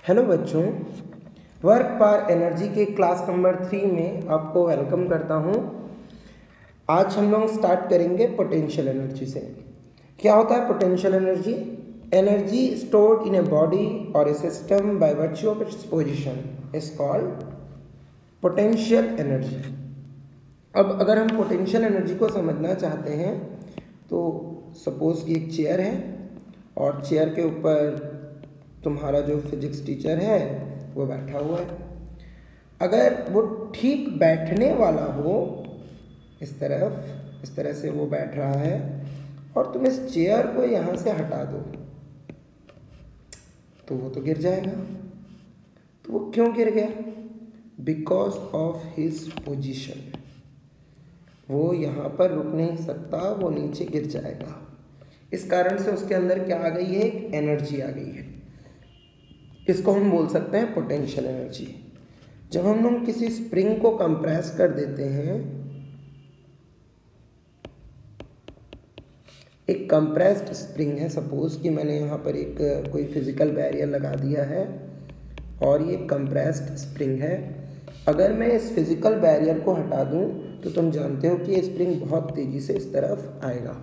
Hello बच्चों, work power energy के class number 3 में आपको वेलकम करता हूं। आज हम लोग स्टार्ट करेंगे पोटेंशियल एनर्जी से। क्या होता है potential energy? Energy stored in a body और a system by virtue of its position is called potential energy. अब अगर हम पोटेंशियल एनर्जी को समझना चाहते हैं तो सपोज कि एक चेयर है और चेयर के ऊपर तुम्हारा जो फिजिक्स टीचर है वो बैठा हुआ है। अगर वो ठीक बैठने वाला हो, इस तरह से वो बैठ रहा है और तुम इस चेयर को यहाँ से हटा दो तो वो तो गिर जाएगा। तो वो क्यों गिर गया? Because of his position. वो यहाँ पर रुक नहीं सकता, वो नीचे गिर जाएगा। इस कारण से उसके अंदर क्या आ गई है? एक एनर्जी आ गई है। इसको हम बोल सकते हैं पोटेंशियल एनर्जी। जब हम लोग किसी स्प्रिंग को कंप्रेस कर देते हैं, एक कंप्रेस्ड स्प्रिंग है, सपोज कि मैंने यहाँ पर एक कोई फिजिकल बैरियर लगा दिया है और ये कंप्रेस्ड स्प्रिंग है। अगर मैं इस फिजिकल बैरियर को हटा दूँ तो तुम जानते हो कि ये स्प्रिंग बहुत तेज़ी से इस तरफ आएगा।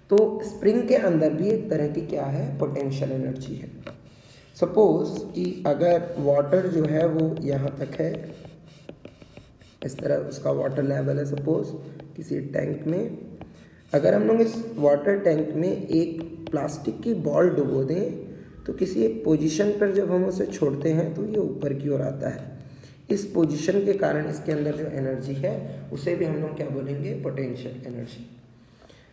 तो स्प्रिंग के अंदर भी एक तरह की क्या है? पोटेंशियल एनर्जी है। सपोज कि अगर वाटर जो है वो यहाँ तक है, इस तरह उसका वाटर लेवल है, सपोज किसी टैंक में। अगर हम लोग इस वाटर टैंक में एक प्लास्टिक की बॉल डुबो दें तो किसी एक पोजीशन पर जब हम उसे छोड़ते हैं तो ये ऊपर की ओर आता है। इस पोजीशन के कारण इसके अंदर जो एनर्जी है उसे भी हम लोग क्या बोलेंगे? Potential energy.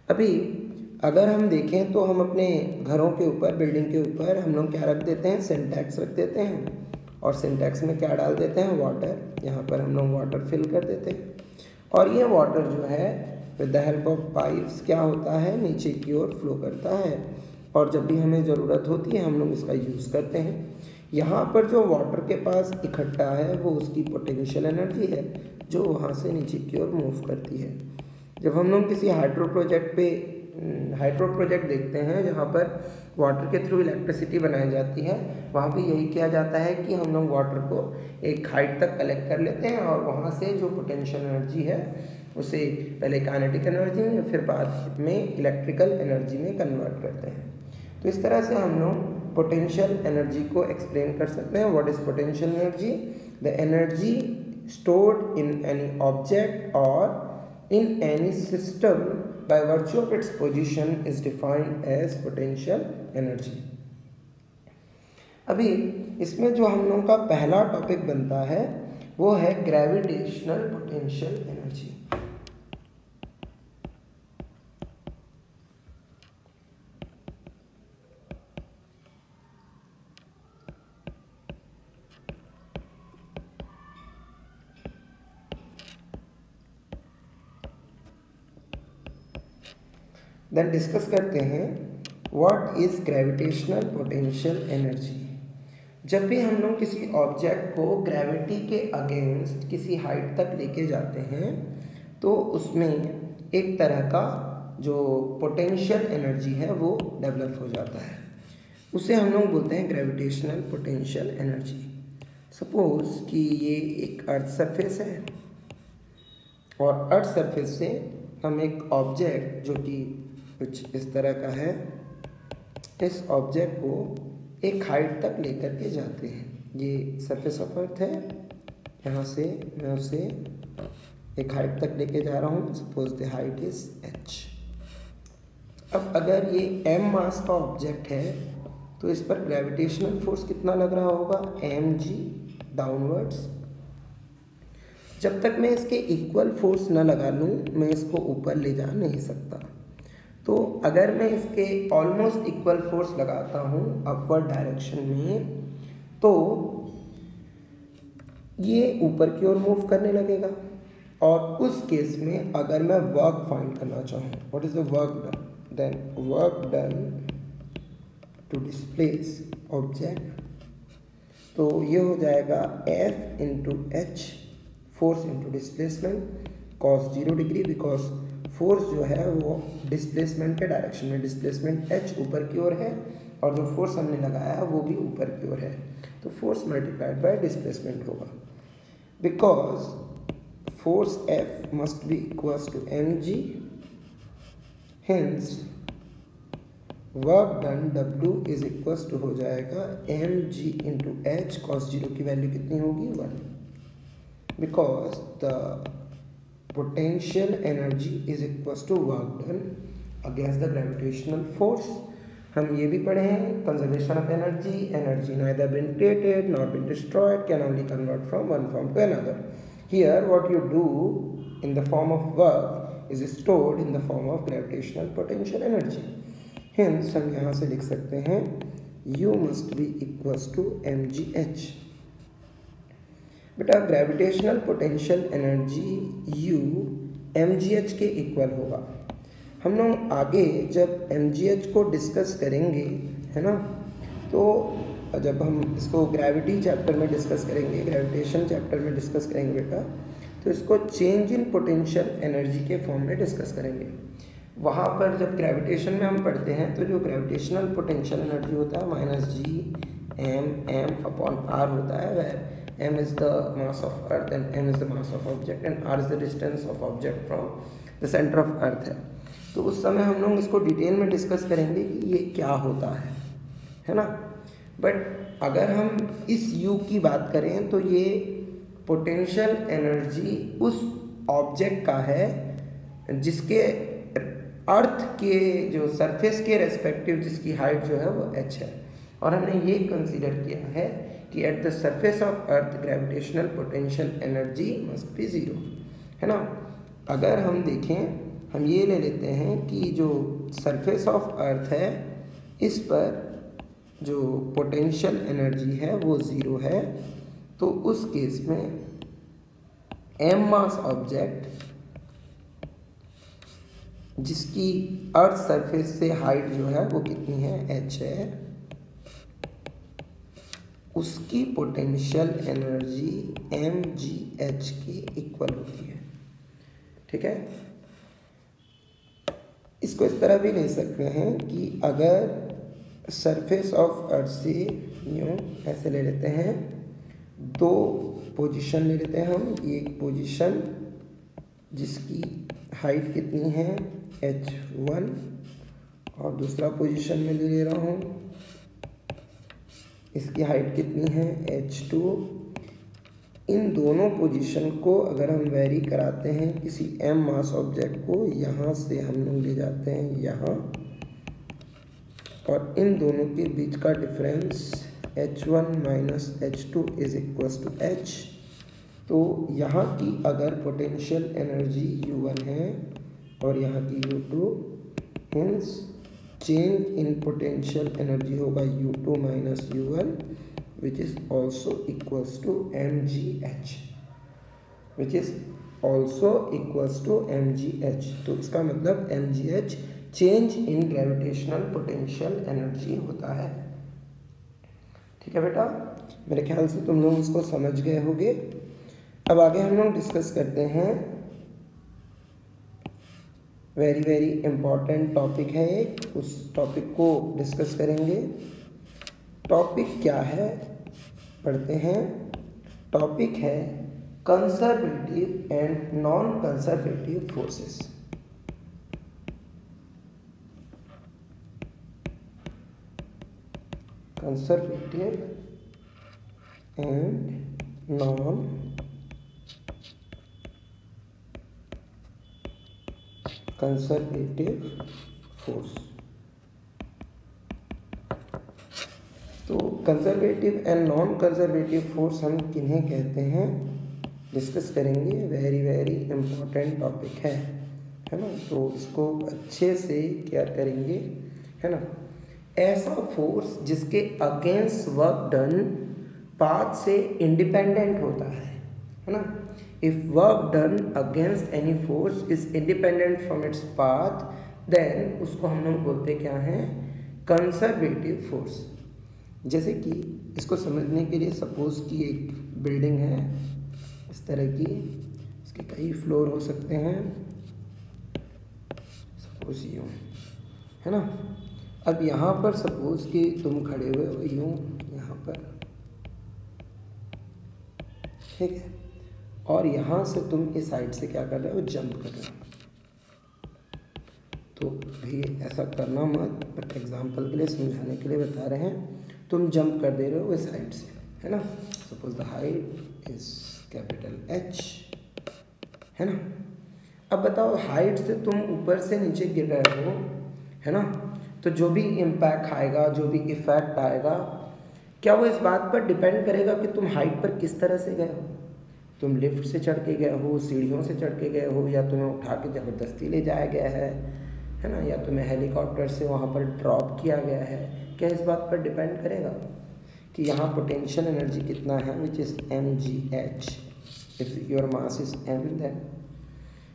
अभी अगर हम देखें तो हम अपने घरों के ऊपर, बिल्डिंग के ऊपर हम लोग क्या रख देते हैं? सिंटैक्स रख देते हैं और सिंटैक्स में क्या डाल देते हैं? वाटर। यहाँ पर हम लोग वाटर फिल कर देते हैं और ये वाटर जो है with the help of pipes क्या होता है? नीचे की ओर फ्लो करता है और जब भी हमें ज़रूरत होती है हम लोग इसका यूज़ करते हैं। यहाँ पर जो वाटर के पास इकट्ठा है वो उसकी पोटेंशियल एनर्जी है जो वहाँ से नीचे की ओर मूव करती है। जब हम लोग किसी हाइड्रो प्रोजेक्ट देखते हैं जहाँ पर वाटर के थ्रू इलेक्ट्रिसिटी बनाई जाती है, वहाँ भी यही किया जाता है कि हम लोग वाटर को एक हाइट तक कलेक्ट कर लेते हैं और वहाँ से जो पोटेंशियल एनर्जी है उसे पहले काइनेटिक एनर्जी में फिर बाद में इलेक्ट्रिकल एनर्जी में कन्वर्ट करते हैं। तो इस तरह से हम लोग पोटेंशियल एनर्जी को एक्सप्लेन कर सकते हैं। What is potential energy? The energy stored in any object और in any system by virtue of its position is defined as potential energy। अभी इसमें जो हम लोगों का पहला टॉपिक बनता है वो है gravitational potential energy. Then discuss करते हैं what is gravitational potential energy. जब भी हम लोग किसी ऑब्जेक्ट को ग्रेविटी के अगेंस्ट किसी हाइट तक लेके जाते हैं तो उसमें एक तरह का जो पोटेंशियल एनर्जी है वो डेवलप हो जाता है। उसे हम लोग बोलते हैं ग्रेविटेशनल पोटेंशियल एनर्जी। सपोज कि ये एक अर्थ सरफेस है और अर्थ सरफेस से हम एक ऑब्जेक्ट जो कि कुछ इस तरह का है, इस ऑब्जेक्ट को एक हाइट तक लेकर के जाते हैं। ये सरफेस ऑफ अर्थ है, यहाँ से मैं उसे एक हाइट तक लेके जा रहा हूँ। Suppose the height is h। अब अगर ये m मास का ऑब्जेक्ट है तो इस पर ग्रेविटेशनल फोर्स कितना लग रहा होगा? mg downwards. जब तक मैं इसके इक्वल फोर्स न लगा लूँ मैं इसको ऊपर ले जा नहीं सकता। तो अगर मैं इसके ऑलमोस्ट इक्वल फोर्स लगाता हूँ अपवर्ड डायरेक्शन में तो ये ऊपर की ओर मूव करने लगेगा। और उस केस में अगर मैं वर्क फाइंड करना चाहूँ, what is the work done? Then work done to displace object, तो ये हो जाएगा F into H, force into displacement, cos 0 degree. Because force जो है वो डिस्प्लेसमेंट के डायरेक्शन में, डिस्प्लेसमेंट h ऊपर की ओर है और जो फोर्स हमने लगाया है वो भी ऊपर की ओर है। तो फोर्स मल्टीप्लाइड बाय डिस्प्लेसमेंट होगा, because force F must be equals to mg, hence work done W is equals to हो जाएगा mg into H, cos zero की वैल्यू कितनी होगी 1, because the potential energy is equals to work done against the gravitational force। हम ये भी पढ़े हैं conservation of energy, energy neither been created nor been destroyed, can only convert from one form to another। Here what you do in the form of work is stored in the form of gravitational potential energy। Hence हम यहाँ से लिख सकते हैं U must be equals to mgh। बेटा gravitational potential energy U mgh के equal होगा। हम लोग आगे जब mgh को डिस्कस करेंगे, है ना, तो जब हम इसको ग्रेविटी चैप्टर में डिस्कस करेंगे, ग्रेविटेशन चैप्टर में डिस्कस करेंगे बेटा, तो इसको चेंज इन पोटेंशियल एनर्जी के फॉर्म में डिस्कस करेंगे। वहाँ पर जब ग्रेविटेशन में हम पढ़ते हैं तो जो ग्रेविटेशनल पोटेंशियल एनर्जी होता है -G(m)m/r होता है, वह m is the mass of earth and m is the mass of object and r is the distance of object from the center of earth है। तो उस समय हम लोग इसको डिटेल में डिस्कस करेंगे कि ये क्या होता है ना। बट अगर हम इस u की बात करें तो ये पोटेंशियल एनर्जी उस ऑब्जेक्ट का है जिसके अर्थ के जो सरफेस के रेस्पेक्टिव जिसकी हाइट जो है वो h है, और हमने ये कंसीडर किया है कि eight the surface of earth gravitational potential energy must be zero, है ना। अगर हम देखें, हम ये ले लेते हैं कि जो सरफेस ऑफ अर्थ है इस पर जो पोटेंशियल एनर्जी है वो ज़ीरो है, तो उस केस में m मास ऑब्जेक्ट जिसकी अर्थ सरफेस से हाइट जो है वो कितनी है h है, उसकी पोटेंशियल एनर्जी mgh के इक्वल होती है। ठीक है, इसको इस तरह भी ले सकते हैं कि अगर सरफेस ऑफ अर्थ से यूँ ऐसे ले लेते हैं, दो पोजीशन ले लेते हैं हम, एक पोजीशन जिसकी हाइट कितनी है h1 और दूसरा पोजीशन में ले रहा हूँ इसकी हाइट कितनी है h2। इन दोनों पोजीशन को अगर हम वेरी कराते हैं किसी m मास ऑब्जेक्ट को, यहाँ से हम लोग ले जाते हैं यहाँ, और इन दोनों के बीच का difference h1 minus h2 is equals to h। तो यहाँ की अगर पोटेंशियल एनर्जी u1 है और यहाँ की u2, hints change in potential energy होगा u2 minus u1 which is also equals to mgh, which is also equals to mgh। तो इसका मतलब mgh change in gravitational potential energy होता है। ठीक है बेटा, मेरे ख्याल से तुम लोग इसको समझ गए होंगे। अब आगे हम लोग डिस्कस करते हैं, वेरी वेरी इम्पॉर्टेंट टॉपिक है एक, उस टॉपिक को डिस्कस करेंगे। टॉपिक क्या है पढ़ते हैं। टॉपिक है conservative and non conservative forces. Conservative and non conservative force. तो conservative and non conservative force हम किन्हें कहते हैं डिस्कस करेंगे। वेरी वेरी इम्पोर्टेंट टॉपिक है ना, तो इसको अच्छे से केयर करेंगे, है ना। ऐसा फोर्स जिसके अगेंस्ट वर्क डन पाथ से इंडिपेंडेंट होता है ना। If work done against any force is independent from its path, then उसको हम लोग बोलते क्या हैं, कंजर्वेटिव फोर्स। जैसे कि इसको समझने के लिए सपोज कि एक बिल्डिंग है इस तरह की, इसके कई फ्लोर हो सकते हैं, सपोज यूँ, है ना। अब यहाँ पर सपोज कि तुम खड़े हुए हो यूँ यहाँ पर, ठीक है। और यहाँ से तुम इस साइड से क्या कर रहे हो, जंप कर रहे हो। तो भाई ऐसा करना मत, बट एग्जांपल के लिए समझाने के लिए बता रहे हैं। तुम जंप कर दे रहे हो इस हाइट से, है ना। Suppose the height is capital H, है ना। अब बताओ हाइट से तुम ऊपर से नीचे गिर रहे हो, है ना, तो जो भी इम्पैक्ट आएगा, जो भी इफेक्ट आएगा, क्या वो इस बात पर डिपेंड करेगा कि तुम हाइट पर किस तरह से गए हो। तुम लिफ्ट से चढ़ के गए हो, सीढ़ियों से चढ़ के गए हो, या तुम्हें उठा के ज़बरदस्ती ले जाया गया है ना, या तुम्हें हेलीकॉप्टर से वहाँ पर ड्रॉप किया गया है। क्या इस बात पर डिपेंड करेगा कि यहाँ पोटेंशियल एनर्जी कितना है, which is mgh, if your mass is m then,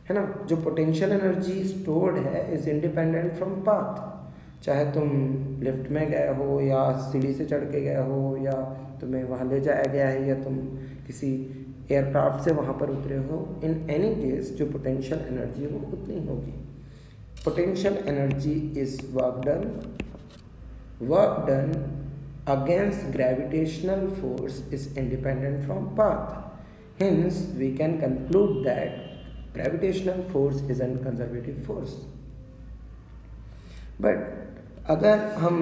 है ना। जो पोटेंशियल एनर्जी स्टोर्ड है इज इंडिपेंडेंट फ्रॉम पाथ। चाहे तुम लिफ्ट में गए हो, या सीढ़ी से चढ़ के गए हो, या तुम्हें वहाँ ले जाया गया है, या तुम किसी एयरक्राफ्ट से वहाँ पर उतरे हो, इन एनी केस जो पोटेंशियल एनर्जी है वो उतनी होगी। Potential energy is work done against gravitational force is independent from path. Hence, we can conclude that gravitational force is a conservative force. But अगर हम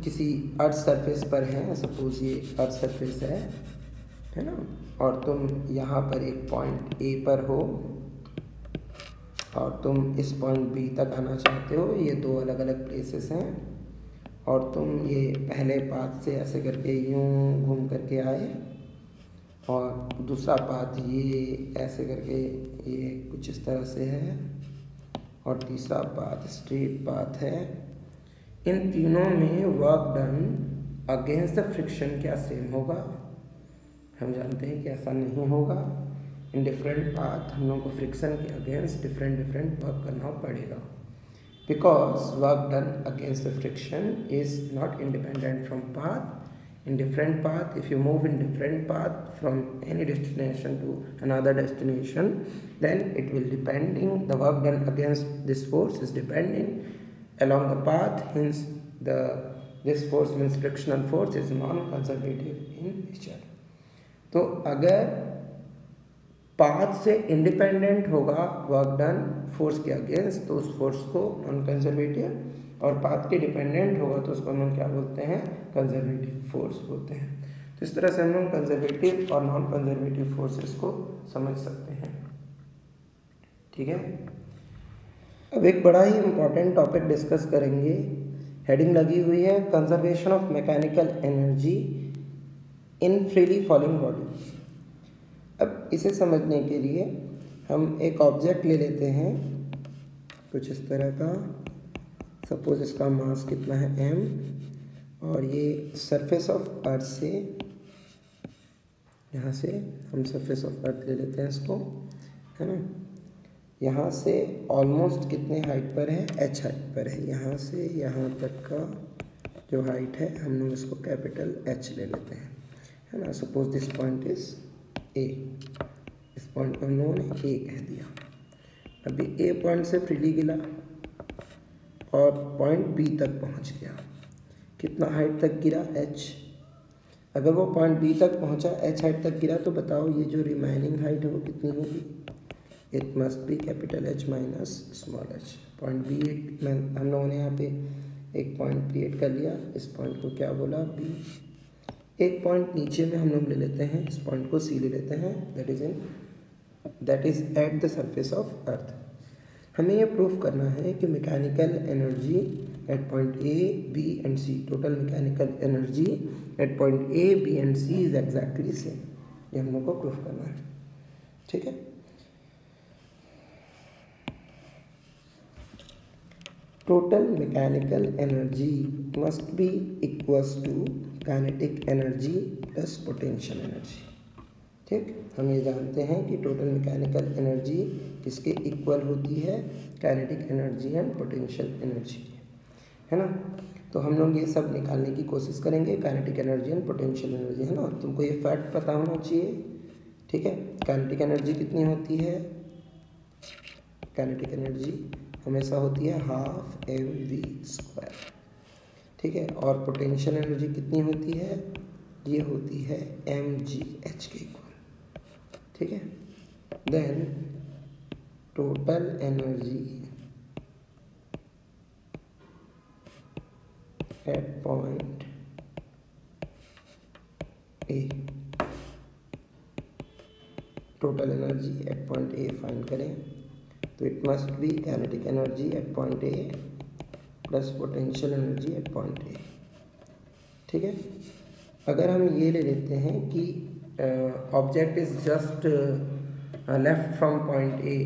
किसी अर्थ सरफेस पर हैं, सपोज ये अर्थ सरफेस है ना, और तुम यहाँ पर एक पॉइंट A पर हो और तुम इस पॉइंट B तक आना चाहते हो, ये दो अलग अलग प्लेसेस हैं, और तुम ये पहले पाथ से ऐसे करके यूं घूम करके आए, और दूसरा पाथ ये ऐसे करके ये कुछ इस तरह से है, और तीसरा पाथ स्ट्रेट पाथ है। इन तीनों में work done against the friction क्या सेम होगा? हम जानते हैं कि ऐसा नहीं होगा। इन डिफरेंट पाथ हम लोगों को फ्रिक्शन के अगेंस्ट डिफरेंट वर्क करना पड़ेगा, because work done against the friction is not independent from path. In different path, if you move in different path from any destination to another destination, then it will depending, the work done against this force is depending along the path. Hence this force means frictional force is non-conservative in nature. तो अगर path से independent होगा work done force के against, तो उस force को non conservative, और path के डिपेंडेंट होगा तो उसको हम क्या बोलते हैं, कंजर्वेटिव फोर्स बोलते हैं। तो इस तरह से हम लोग कंजर्वेटिव और नॉन कंजर्वेटिव फोर्सेस को समझ सकते हैं। ठीक है। अब एक बड़ा ही इम्पॉर्टेंट टॉपिक डिस्कस करेंगे, हेडिंग लगी हुई है conservation of mechanical energy in freely falling bodies. अब इसे समझने के लिए हम एक ऑब्जेक्ट ले लेते हैं कुछ इस तरह का, सपोज इसका मास कितना है m, और ये सरफेस ऑफ अर्थ से, यहाँ से हम सरफेस ऑफ अर्थ ले लेते हैं इसको, है ना। यहाँ से ऑलमोस्ट कितने हाइट पर है, h हाइट पर है। यहाँ से यहाँ तक का जो हाइट है हम लोग इसको कैपिटल H ले लेते हैं, है ना। Suppose this point is A, इस पॉइंट को हम लोगों ने A कह दिया। अभी A पॉइंट से फ्रीली गिरा और पॉइंट B तक पहुंच गया। कितना हाइट तक गिरा, H। अगर वो पॉइंट B तक पहुंचा, H हाइट तक गिरा, तो बताओ ये जो रिमाइनिंग हाइट है वो कितनी होगी? It must be capital H minus small h। Point B हम लोगों ने यहाँ पे एक पॉइंट क्रिएट कर लिया, इस पॉइंट को क्या बोला, B। एक पॉइंट नीचे में हम लोग ले लेते हैं, इस पॉइंट को C ले लेते हैं, that is at the surface of earth. हमें यह प्रूफ करना है कि mechanical energy at point A, B and C, total mechanical energy at point A, B and C is exactly same. ये हम लोग को प्रूफ करना है। ठीक है। Total mechanical energy must be equals to kinetic energy plus potential energy. ठीक, हम ये जानते हैं कि टोटल मैकेनिकल एनर्जी किसके इक्वल होती है, kinetic energy and potential energy, है ना। तो हम लोग ये सब निकालने की कोशिश करेंगे, kinetic energy and potential energy, है ना। तुमको ये फैक्ट पता होना चाहिए। ठीक है। काइनेटिक एनर्जी कितनी होती है, काइनेटिक एनर्जी हमेशा होती है हाफ mv²। ठीक है। और पोटेंशियल एनर्जी कितनी होती है, ये होती है mgh के इक्वल। ठीक है। Then total energy at point A, total energy at point A find करें तो it must be kinetic energy at point A plus potential energy at point A. ठीक है। अगर हम ये ले लेते हैं कि object is just left from point A,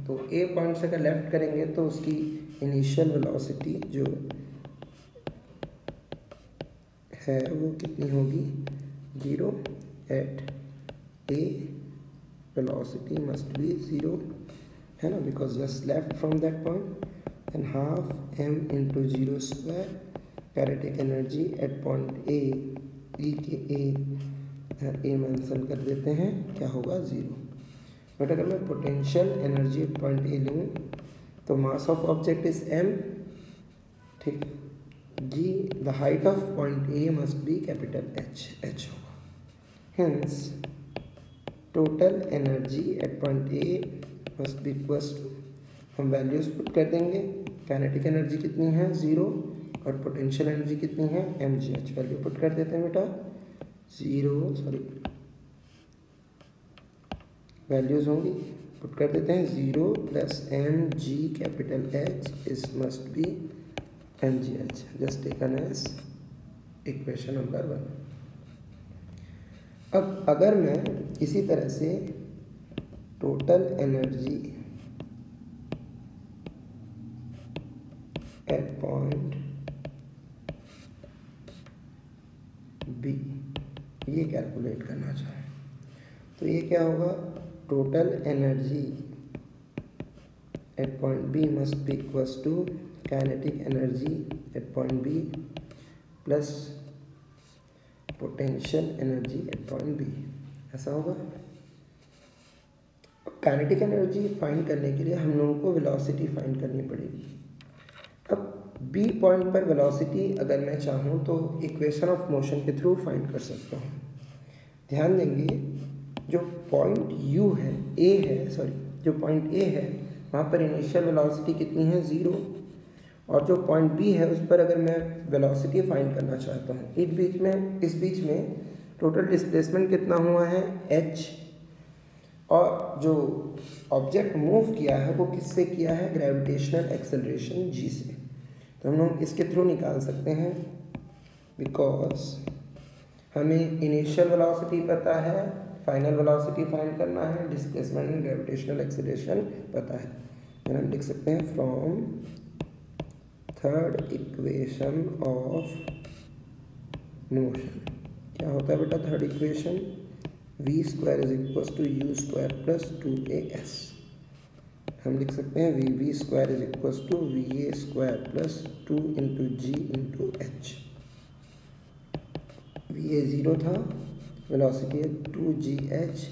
तो ए पॉइंट से अगर लेफ्ट करेंगे तो उसकी इनिशियल वेलोसिटी जो है वो कितनी होगी, 0 at A, velocity must be 0, है ना, because just left from that point, and half m into 0 square kinetic energy at point A, E K A mention कर देते हैं, क्या होगा 0। बट अगर मैं potential energy at point A लूँ तो mass of object is m, ठीक, g the height of point A must be capital h होगा। Hence total energy at point A must be equals to, हम values put कर देंगे, kinetic energy कितनी है 0 और पोटेंशियल एनर्जी कितनी है mgh, वैल्यू पुट कर देते हैं बेटा, वैल्यूज होंगी, पुट कर देते हैं 0 plus mg capital H is must be mgh, just taken as equation number 1। अब अगर मैं इसी तरह से total energy at point B ये कैलकुलेट करना चाहें तो ये क्या होगा, total energy at point B must be equals to kinetic energy at point B plus potential energy at point B, ऐसा होगा। काइनेटिक एनर्जी फाइंड करने के लिए हम लोगों को वेलोसिटी फाइंड करनी पड़ेगी। अब बी पॉइंट पर वेलोसिटी अगर मैं चाहूँ तो इक्वेशन ऑफ मोशन के थ्रू फाइंड कर सकता हूँ। ध्यान देंगे जो पॉइंट यू है, ए है, सॉरी जो पॉइंट ए है वहाँ पर इनिशियल वेलोसिटी कितनी है 0, और जो पॉइंट बी है उस पर अगर मैं वेलोसिटी फाइंड करना चाहता हूँ, इस बीच में टोटल डिस्प्लेसमेंट कितना हुआ है h, और जो ऑब्जेक्ट मूव किया है वो किससे किया है, ग्रेविटेशनल एक्सेलरेशन g से। तो हम लोग इसके थ्रू निकाल सकते हैं, बिकॉज हमें इनिशियल वेलोसिटी पता है, फाइनल वेलोसिटी फाइंड करना है, डिस्प्लेसमेंट एंड ग्रेविटेशनल एक्सेलरेशन पता है। फिर हम लिख सकते हैं from third equation of motion, क्या होता है बेटा third equation, v square is equal to u square plus 2as। हम लिख सकते हैं v square is equal to va square plus 2 into G into H. va 0 था, वेलोसिटी है 2gh,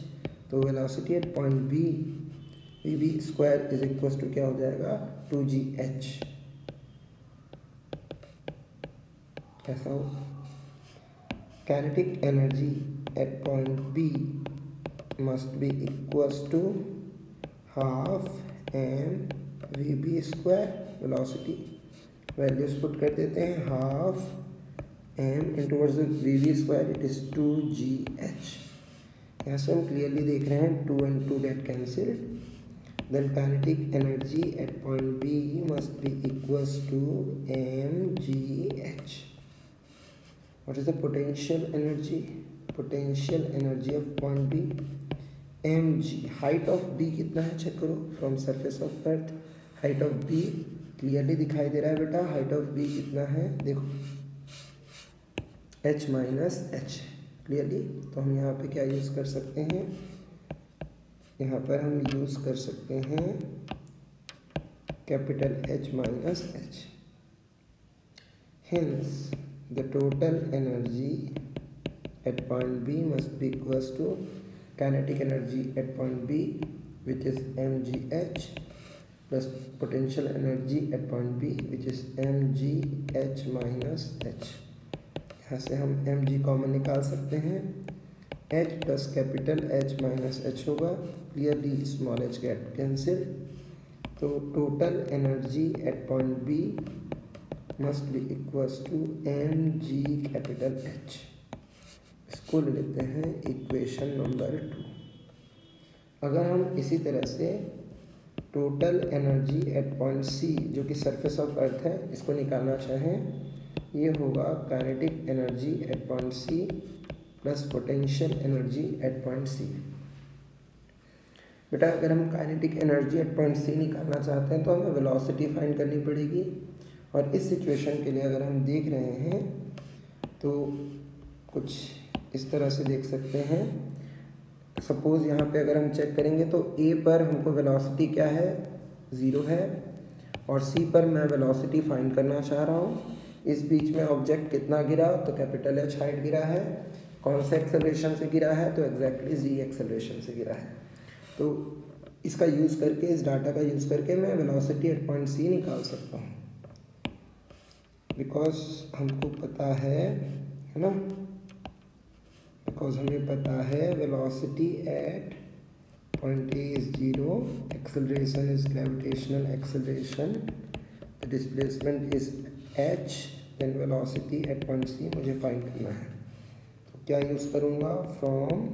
तो velocity at point B vb square is equal to क्या हो जाएगा 2gh, ऐसा हो। Kinetic energy at point B must be equals to half M vb square, velocity values put कर देते हैं, half m into words vb square it is 2gh। यहाँ से हम क्लियरली देख रहे हैं 2 and 2 get cancelled. Then kinetic energy at point B must be equals to mgh। What is the potential energy, potential energy of point B mg। Height of B कितना है check करो, from surface of earth height of B clearly दिखाई दे रहा है बेटा, height of B कितना है देखो h माइनस एच क्लियरली। तो हम यहाँ पे क्या यूज़ कर सकते हैं, यहाँ पर हम यूज़ कर सकते हैं capital H minus h. Hence the total energy at point B must be equals to kinetic energy at point B which is mgh plus potential energy at point B which is mgh minus h. यहाँ से हम mg common निकाल सकते हैं, h plus capital h minus h होगा, clearly small h get cancel. तो total energy at point B must be equals to m G capital H. इसको ले लेते हैं इक्वेशन नंबर 2। अगर हम इसी तरह से total energy at point C जो कि सरफेस ऑफ अर्थ है इसको निकालना चाहें, ये होगा kinetic energy at point C plus potential energy at point C. बेटा अगर हम kinetic energy at point C निकालना चाहते हैं तो हमें वेलोसिटी फाइंड करनी पड़ेगी। और इस सिचुएशन के लिए अगर हम देख रहे हैं तो कुछ इस तरह से देख सकते हैं। सपोज़ यहाँ पे अगर हम चेक करेंगे तो ए पर हमको वेलोसिटी क्या है, 0 है, और सी पर मैं वेलोसिटी फाइंड करना चाह रहा हूँ। इस बीच में ऑब्जेक्ट कितना गिरा, तो कैपिटल एच हाइट गिरा है। कौन से एक्सेलरेशन से गिरा है, तो एग्जैक्टली जी एक्सेलरेशन से गिरा है। तो इसका यूज़ करके, इस डाटा का यूज़ करके मैं वेलोसिटी एट पॉइंट सी निकाल सकता हूँ, बिकॉज हमको पता है ना, बिकॉज हमें पता है velocity at point A is 0, acceleration is gravitational acceleration, displacement is H, then velocity at point C मुझे फाइंड करना है। तो क्या यूज़ करूँगा, from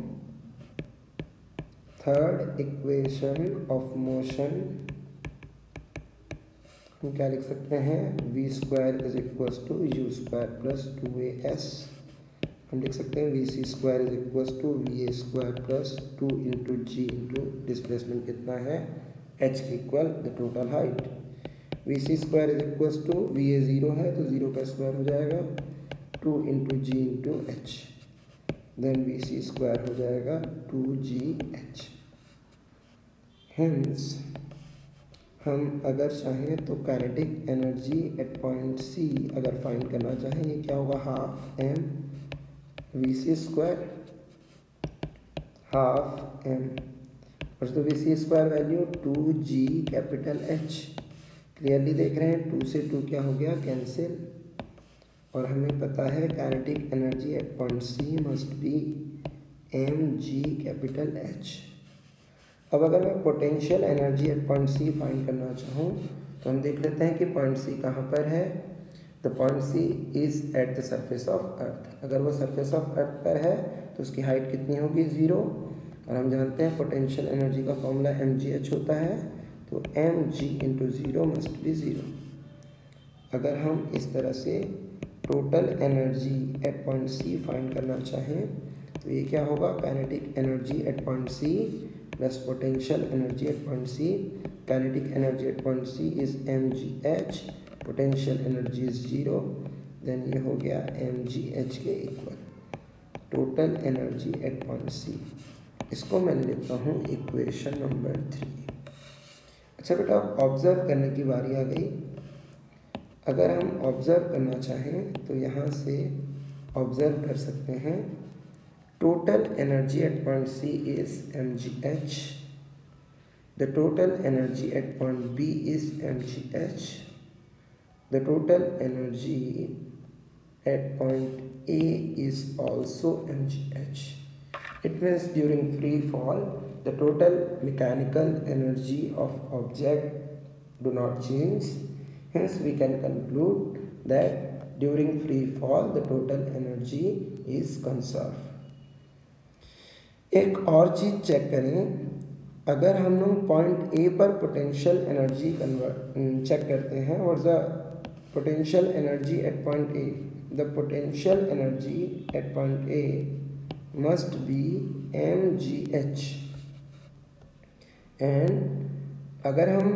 third equation of motion हम क्या लिख सकते हैं, V square is equals to u square plus 2as। हम लिख सकते हैं V C square is equals to V A square plus 2 into G into displacement कितना है, H equal the total height. V C square is equals to V A 0 है तो 0 का square हो जाएगा 2 into G into H, then V C square हो जाएगा 2gh। Hence हम अगर चाहें तो kinetic energy at point C अगर फाइंड करना चाहें, ये क्या होगा, half M V C square, half M, और तो V C square value 2g capital H. Clearly देख रहे हैं 2 से 2 क्या हो गया, कैंसिल। और हमें पता है kinetic energy at point C must be M G capital H. अब अगर मैं potential energy at point C find करना चाहूँ तो हम देख लेते हैं कि पॉइंट सी कहाँ पर है। The point C is at the surface of earth. अगर वो सरफेस ऑफ अर्थ पर है तो उसकी हाइट कितनी होगी, 0। और हम जानते हैं पोटेंशियल एनर्जी का फॉर्मूला mgh होता है, तो mg इंटू 0 मस्ट बी 0। अगर हम इस तरह से total energy at point C find करना चाहें तो ये क्या होगा, kinetic energy at point C plus potential energy at point C. Kinetic energy at point C is mgh, potential energy is 0, then ये हो गया mgh के equal total energy at point C. इसको मैं लेता हूँ इक्वेशन नंबर 3। अच्छा बेटा, ऑब्जर्व करने की बारी आ गई। अगर हम ऑब्जर्व करना चाहें तो यहाँ से ऑब्जर्व कर सकते हैं total energy at point C is mgh, the total energy at point B is mgh, the total energy at point A is also mgh। It means during free fall the total mechanical energy of object do not change. Hence we can conclude that during free fall the total energy is conserved. एक और चीज़ check करें, अगर हम लोग point A पर potential energy check करते हैं, और the potential energy at point A, the potential energy at point A must be mgh। And अगर हम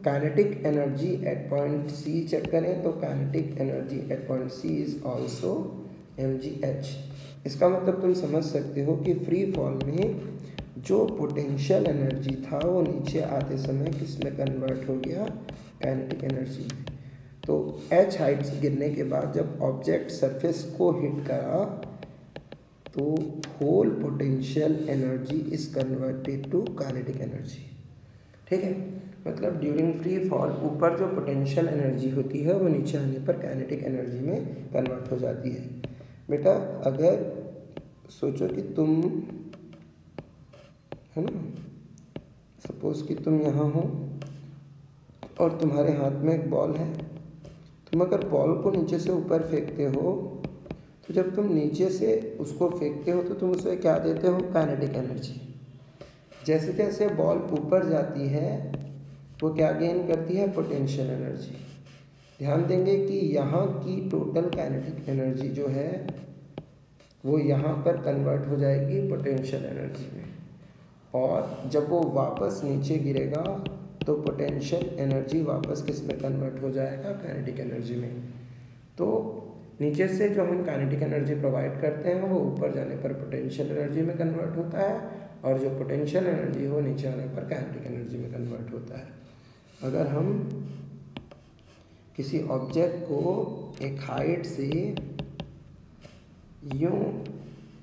kinetic energy at point C check करें तो kinetic energy at point C is also mgh। इसका मतलब तुम समझ सकते हो कि फ्री फॉल में जो पोटेंशियल एनर्जी था वो नीचे आते समय किस में कन्वर्ट हो गया, काइनेटिक एनर्जी में। तो h हाइट से गिरने के बाद जब ऑब्जेक्ट सरफेस को हिट करा तो whole potential energy is converted to kinetic energy. ठीक है, मतलब ड्यूरिंग फ्री फॉल ऊपर जो पोटेंशियल एनर्जी होती है वो नीचे आने पर काइनेटिक एनर्जी में कन्वर्ट हो जाती है। बेटा अगर सोचो कि तुम, है ना, सपोज कि तुम यहाँ हो और तुम्हारे हाथ में एक बॉल है। तुम अगर बॉल को नीचे से ऊपर फेंकते हो तो जब तुम नीचे से उसको फेंकते हो तो तुम उसे क्या देते हो, काइनेटिक एनर्जी। जैसे जैसे बॉल ऊपर जाती है वो क्या गेन करती है, पोटेंशियल एनर्जी। ध्यान देंगे कि यहाँ की टोटल काइनेटिक एनर्जी जो है वो यहाँ पर कन्वर्ट हो जाएगी पोटेंशियल एनर्जी में, और जब वो वापस नीचे गिरेगा तो पोटेंशियल एनर्जी वापस किस में कन्वर्ट हो जाएगा, काइनेटिक एनर्जी में। तो नीचे से जो हम काइनेटिक एनर्जी प्रोवाइड करते हैं वो ऊपर जाने पर पोटेंशियल एनर्जी में कन्वर्ट होता है, और जो पोटेंशियल एनर्जी हो नीचे आने पर काइनेटिक एनर्जी में कन्वर्ट होता है। अगर हम किसी ऑब्जेक्ट को एक हाइट से यूँ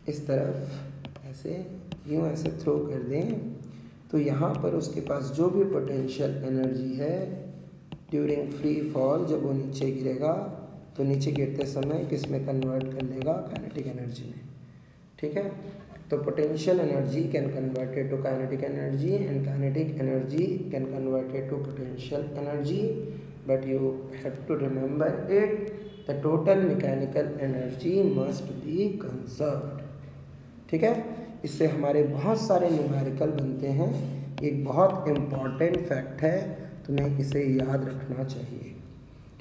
इस तरफ ऐसे थ्रो कर दें तो यहाँ पर उसके पास जो भी पोटेंशियल एनर्जी है ड्यूरिंग फ्री फॉल, जब वो नीचे गिरेगा तो नीचे गिरते समय किस में कन्वर्ट कर लेगा, काइनेटिक एनर्जी में। ठीक है, तो potential energy can converted to kinetic energy and kinetic energy can converted to potential energy, but you have to remember it, the total mechanical energy must be conserved. ठीक है, इससे हमारे बहुत सारे न्यूमेरिकल बनते हैं। एक बहुत इम्पॉर्टेंट फैक्ट है, तुम्हें इसे याद रखना चाहिए।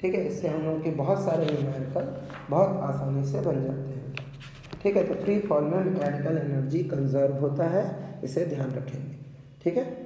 ठीक है, इससे हम लोग के बहुत सारे न्यूमेरिकल बहुत आसानी से बन जाते हैं। ठीक है, तो फ्री फॉल में मैकेनिकल एनर्जी कंजर्व होता है, इसे ध्यान रखेंगे। ठीक है।